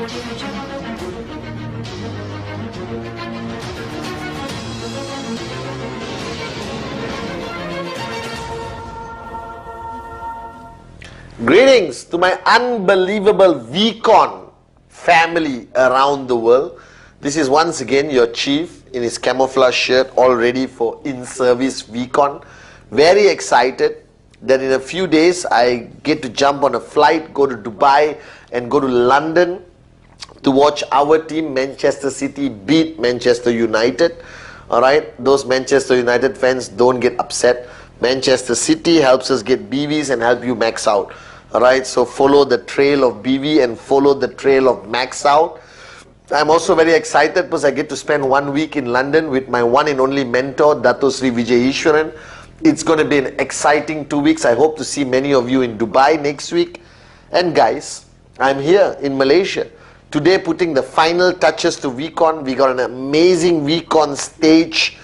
Greetings to my unbelievable VCON family around the world. This is once again your chief in his camouflage shirt, all ready for in-service VCON. Very excited that in a few days I get to jump on a flight, go to Dubai and go to London to watch our team Manchester City beat Manchester United. Alright, those Manchester United fans, don't get upset. Manchester City helps us get BVs and help you max out. Alright, so follow the trail of BV and follow the trail of max out. I'm also very excited because I get to spend 1 week in London with my one and only mentor, Dato Sri Vijay Ishwaran. It's going to be an exciting 2 weeks. I hope to see many of you in Dubai next week. And guys, I'm here in Malaysia today putting the final touches to VCON. We got an amazing VCON stage,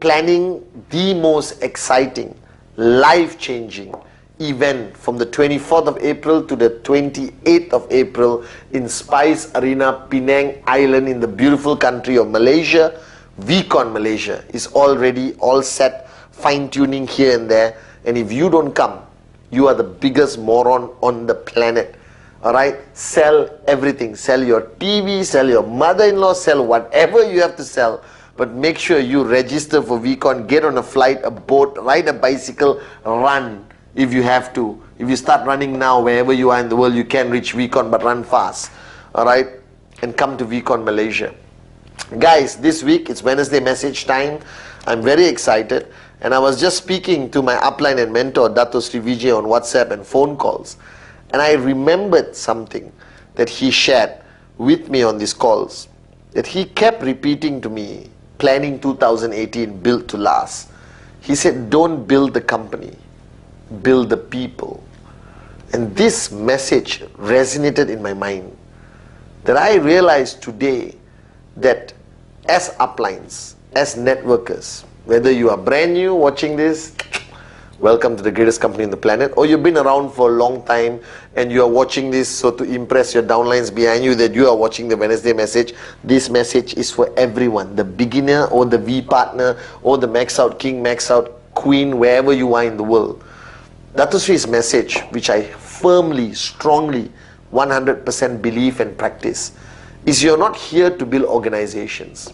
planning the most exciting, life-changing event from the 24th of April to the 28th of April in Spice Arena, Penang Island in the beautiful country of Malaysia. VCON Malaysia is already all set, fine-tuning here and there, and if you don't come, you are the biggest moron on the planet. Alright, sell everything, sell your TV, sell your mother-in-law, sell whatever you have to sell, but make sure you register for VCON, get on a flight, a boat, ride a bicycle, run if you have to. If you start running now, wherever you are in the world, you can reach VCON, but run fast. Alright, and come to VCON Malaysia. Guys, this week it's Wednesday message time. I'm very excited, and I was just speaking to my upline and mentor Dato Sri Vijay on WhatsApp and phone calls, and I remembered something that he shared with me on these calls, that he kept repeating to me, planning 2018, built to last. He said, don't build the company, build the people. And this message resonated in my mind, that I realized today that as uplines, as networkers, whether you are brand new watching this, welcome to the greatest company on the planet, or you've been around for a long time and you are watching this so to impress your downlines behind you that you are watching the Wednesday message. This message is for everyone, the beginner or the V partner or the max out king, max out queen, wherever you are in the world. Dato Sri's message, which I firmly, strongly, 100% believe and practice, is you're not here to build organizations.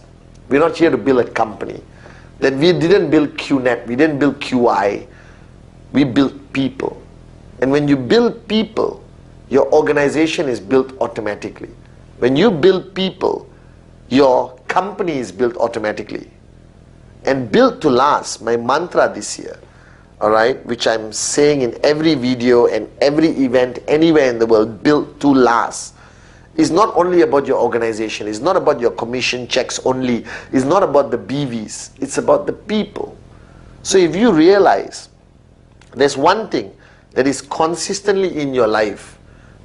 We're not here to build a company. That we didn't build QNet, we didn't build QI, we built people. And when you build people, your organization is built automatically. When you build people, your company is built automatically. And built to last, my mantra this year, alright, which I'm saying in every video and every event anywhere in the world, built to last, is not only about your organization, it's not about your commission checks only, it's not about the BVs, it's about the people. So if you realize there's one thing that is consistently in your life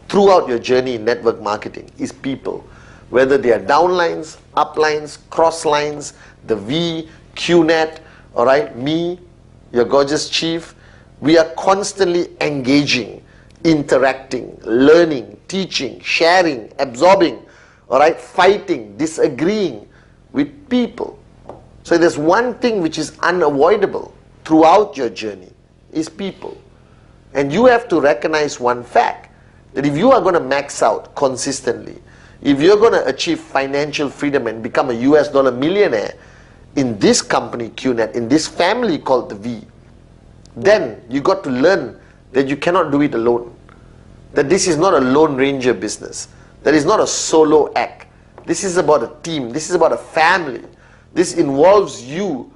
throughout your journey in network marketing, is people. Whether they are downlines, uplines, crosslines, the V, QNet, alright, me, your gorgeous chief, we are constantly engaging, interacting, learning, teaching, sharing, absorbing, alright, fighting, disagreeing with people. So there's one thing which is unavoidable throughout your journey, is people. And you have to recognize one fact, that if you are going to max out consistently, if you're going to achieve financial freedom and become a US dollar millionaire in this company QNet, in this family called the V, then you got to learn that you cannot do it alone. That this is not a Lone Ranger business. That is not a solo act. This is about a team. This is about a family. This involves you,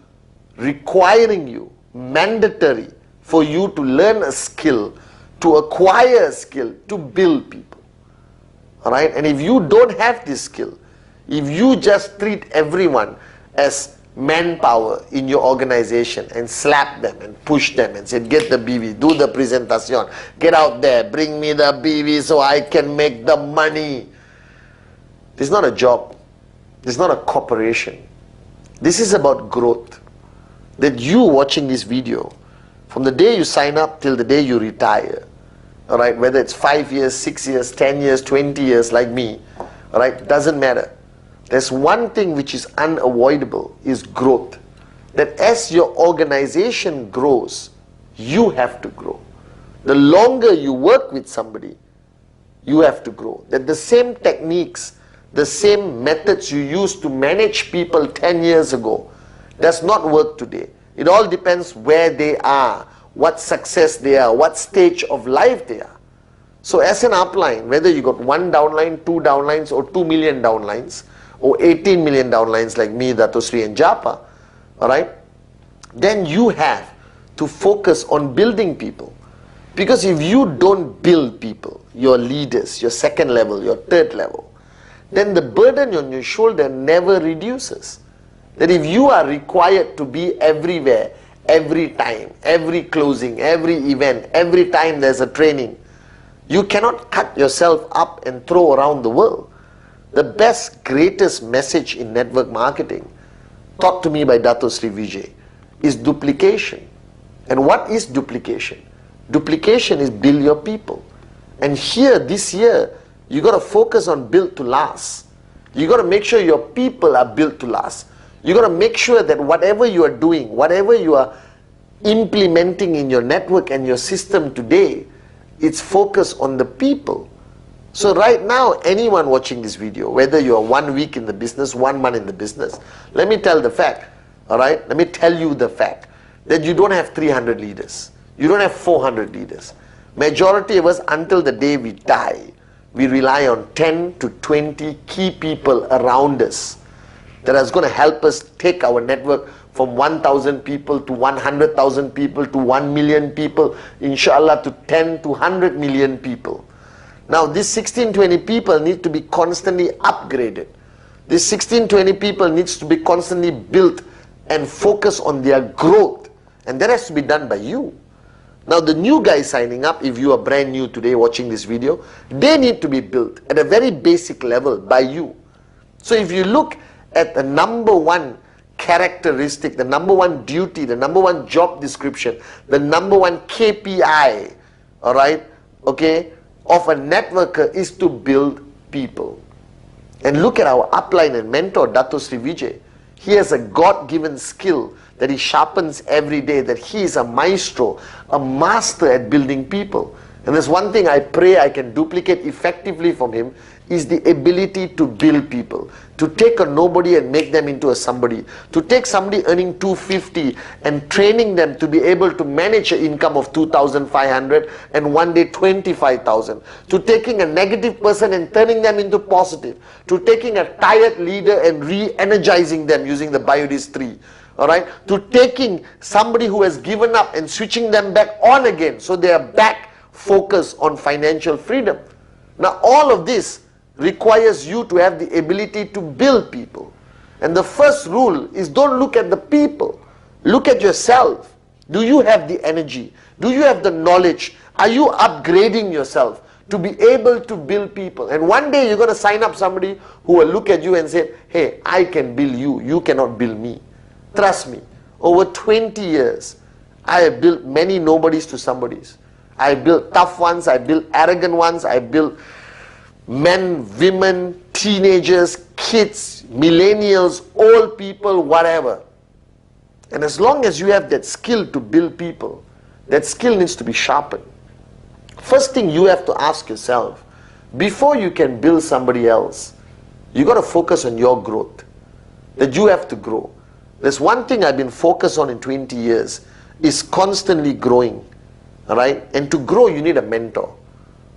requiring you, mandatory for you to learn a skill, to acquire a skill, to build people. Alright? And if you don't have this skill, if you just treat everyone as manpower in your organization and slap them and push them and say, get the BV, do the presentation, get out there, bring me the BV so I can make the money. This is not a job. This is not a corporation. This is about growth. That you watching this video, from the day you sign up till the day you retire, all right, whether it's 5 years, 6 years, 10 years, 20 years like me, all right, doesn't matter. There's one thing which is unavoidable, is growth. That as your organization grows, you have to grow. The longer you work with somebody, you have to grow. That the same techniques, the same methods you used to manage people 10 years ago does not work today. It all depends where they are, what success they are, what stage of life they are. So as an upline, whether you got 1 downline, 2 downlines, or 2 million downlines, or 18 million downlines like me, Dato Sri and Japa, all right, then you have to focus on building people. Because if you don't build people, your leaders, your second level, your third level, then the burden on your shoulder never reduces. That if you are required to be everywhere, every time, every closing, every event, every time there's a training, you cannot cut yourself up and throw around the world. The best, greatest message in network marketing, taught to me by Dato Sri Vijay, is duplication. And what is duplication? Duplication is build your people. And here, this year, you got to focus on build to last. You got to make sure your people are built to last. You got to make sure that whatever you are doing, whatever you are implementing in your network and your system today, it's focused on the people. So right now, anyone watching this video, whether you are 1 week in the business, 1 month in the business, let me tell the fact, all right? Let me tell you the fact that you don't have 300 leaders. You don't have 400 leaders. Majority of us, until the day we die, we rely on 10 to 20 key people around us that is going to help us take our network from 1,000 people to 100,000 people to 1 million people, inshallah, to 10 to 100 million people. Now, these 16-20 people need to be constantly upgraded. These 16-20 people needs to be constantly built and focus on their growth. And that has to be done by you. Now, the new guys signing up, if you are brand new today watching this video, they need to be built at a very basic level by you. So if you look at the number one characteristic, the number one duty, the number one job description, the number one KPI, all right, okay, of a networker is to build people. And look at our upline and mentor, Dato Sri Vijay. He has a God-given skill that he sharpens every day, that he is a maestro, a master at building people. And there's one thing I pray I can duplicate effectively from him, is the ability to build people. To take a nobody and make them into a somebody. To take somebody earning 250 and training them to be able to manage an income of 2,500 and one day 25,000. To taking a negative person and turning them into positive. To taking a tired leader and re-energizing them using the BioDis 3. Alright, to taking somebody who has given up and switching them back on again, so they are back focused on financial freedom. Now all of this requires you to have the ability to build people. And the first rule is, don't look at the people, look at yourself. Do you have the energy? Do you have the knowledge? Are you upgrading yourself to be able to build people? And one day you're going to sign up somebody who will look at you and say, hey, I can build you, you cannot build me. Trust me, over 20 years, I have built many nobodies to somebodies. I built tough ones, I built arrogant ones, I built men, women, teenagers, kids, millennials, old people, whatever. And as long as you have that skill to build people, that skill needs to be sharpened. First thing you have to ask yourself, before you can build somebody else, you got to focus on your growth. That you have to grow. There's one thing I've been focused on in 20 years, is constantly growing. Alright? And to grow, you need a mentor.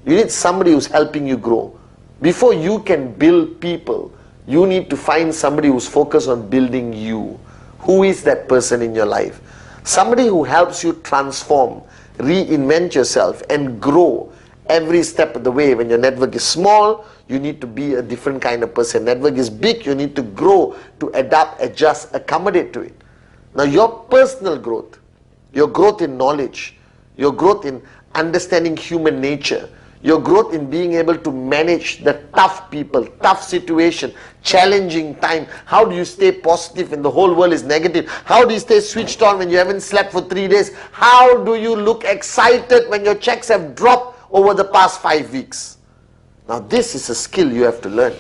You need somebody who's helping you grow. Before you can build people, you need to find somebody who's focused on building you. Who is that person in your life? Somebody who helps you transform, reinvent yourself and grow every step of the way. When your network is small, you need to be a different kind of person. Network is big, you need to grow, to adapt, adjust, accommodate to it. Now your personal growth, your growth in knowledge, your growth in understanding human nature, your growth in being able to manage the tough people, tough situation, challenging time. How do you stay positive when the whole world is negative? How do you stay switched on when you haven't slept for 3 days? How do you look excited when your checks have dropped over the past 5 weeks. Now this is a skill you have to learn.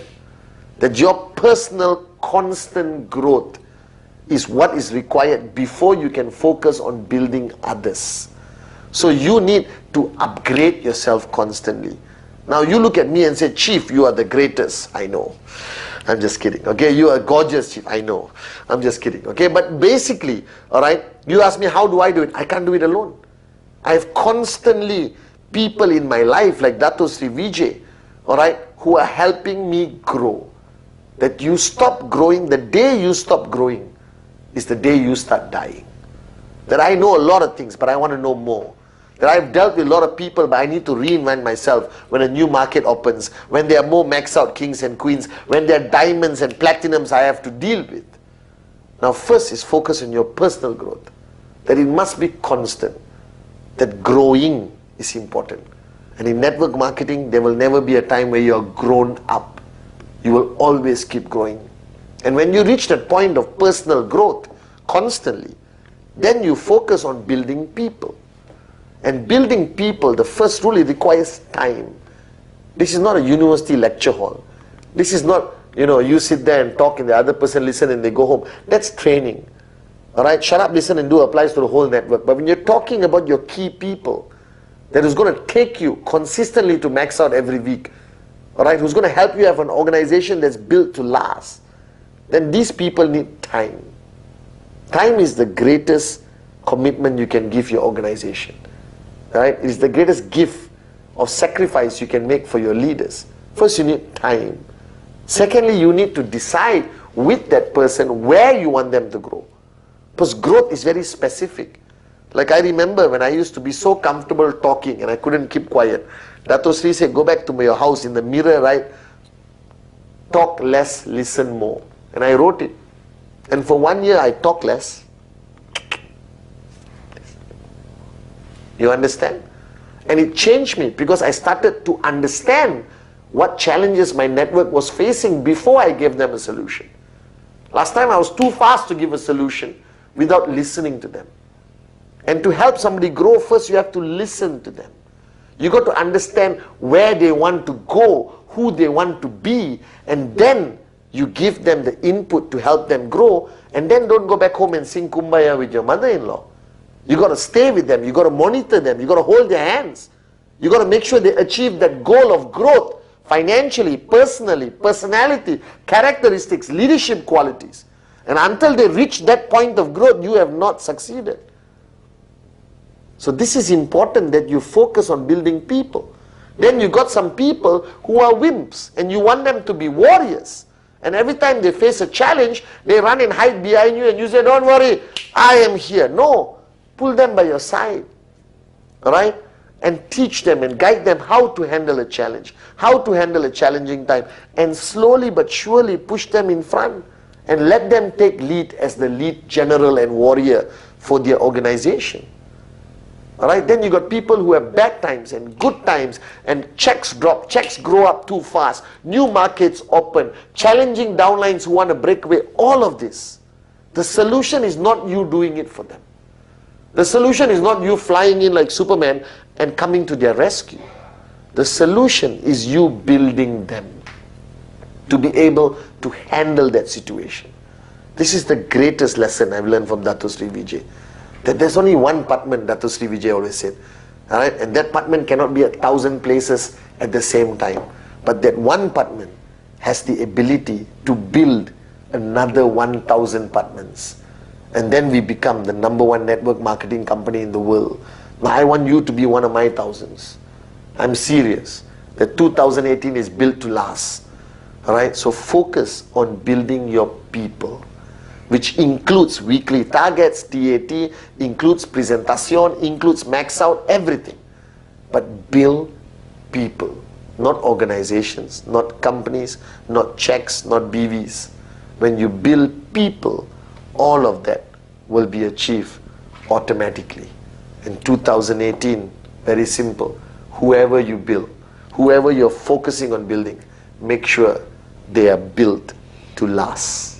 That your personal constant growth is what is required before you can focus on building others. So you need to upgrade yourself constantly. Now you look at me and say, Chief, you are the greatest. I know. I'm just kidding. Okay, you are gorgeous, Chief. I know. I'm just kidding. Okay, but basically, all right, you ask me, how do I do it? I can't do it alone. I have constantly people in my life like Dato Sri Vijay, all right, who are helping me grow. That you stop growing, the day you stop growing is the day you start dying. That I know a lot of things, but I want to know more. That I've dealt with a lot of people, but I need to reinvent myself when a new market opens, when there are more max out kings and queens, when there are diamonds and platinums I have to deal with. Now first is focus on your personal growth. That it must be constant. That growing is important. And in network marketing, there will never be a time where you are grown up. You will always keep growing. And when you reach that point of personal growth constantly, then you focus on building people. And building people, the first rule, it requires time. This is not a university lecture hall. This is not, you sit there and talk and the other person listen and they go home. That's training. Alright, shut up, listen and do applies to the whole network. But when you're talking about your key people, that is going to take you consistently to max out every week, alright, who's going to help you have an organization that's built to last, then these people need time. Time is the greatest commitment you can give your organization. Right? It is the greatest gift of sacrifice you can make for your leaders. First, you need time. Secondly, you need to decide with that person where you want them to grow. Because growth is very specific. Like I remember when I used to be so comfortable talking and I couldn't keep quiet. Dato Sri said, go back to your house in the mirror, right? Talk less, listen more. And I wrote it. And for 1 year, I talk less. You understand? And it changed me because I started to understand what challenges my network was facing before I gave them a solution. Last time I was too fast to give a solution without listening to them. And to help somebody grow, first you have to listen to them. You got to understand where they want to go, who they want to be, and then you give them the input to help them grow, and then don't go back home and sing Kumbaya with your mother-in-law. You got to stay with them, you got to monitor them, you got to hold their hands. You got to make sure they achieve that goal of growth, financially, personally, personality, characteristics, leadership qualities. And until they reach that point of growth, you have not succeeded. So this is important that you focus on building people. Then you got some people who are wimps and you want them to be warriors. And every time they face a challenge, they run and hide behind you and you say, don't worry, I am here. No. Pull them by your side, all right, and teach them and guide them how to handle a challenge, how to handle a challenging time, and slowly but surely push them in front and let them take lead as the lead general and warrior for their organization. All right, then you got people who have bad times and good times, and checks drop, checks grow up too fast, new markets open, challenging downlines who want to break away, all of this. The solution is not you doing it for them. The solution is not you flying in like Superman and coming to their rescue. The solution is you building them to be able to handle that situation. This is the greatest lesson I've learned from Dato Sri Vijay. That there's only one Pathman, Dato Sri Vijay always said. Alright? And that Pathman cannot be 1,000 places at the same time. But that one Pathman has the ability to build another 1,000 Pathmans. And then we become the #1 network marketing company in the world. Now I want you to be one of my thousands. I'm serious. The 2018 is built to last. Alright, so focus on building your people, which includes weekly targets, TAT, includes presentation, includes max out, everything. But build people, not organizations, not companies, not checks, not BVs. When you build people, all of that will be achieved automatically. In 2018, very simple. Whoever you build, whoever you're focusing on building, make sure they are built to last.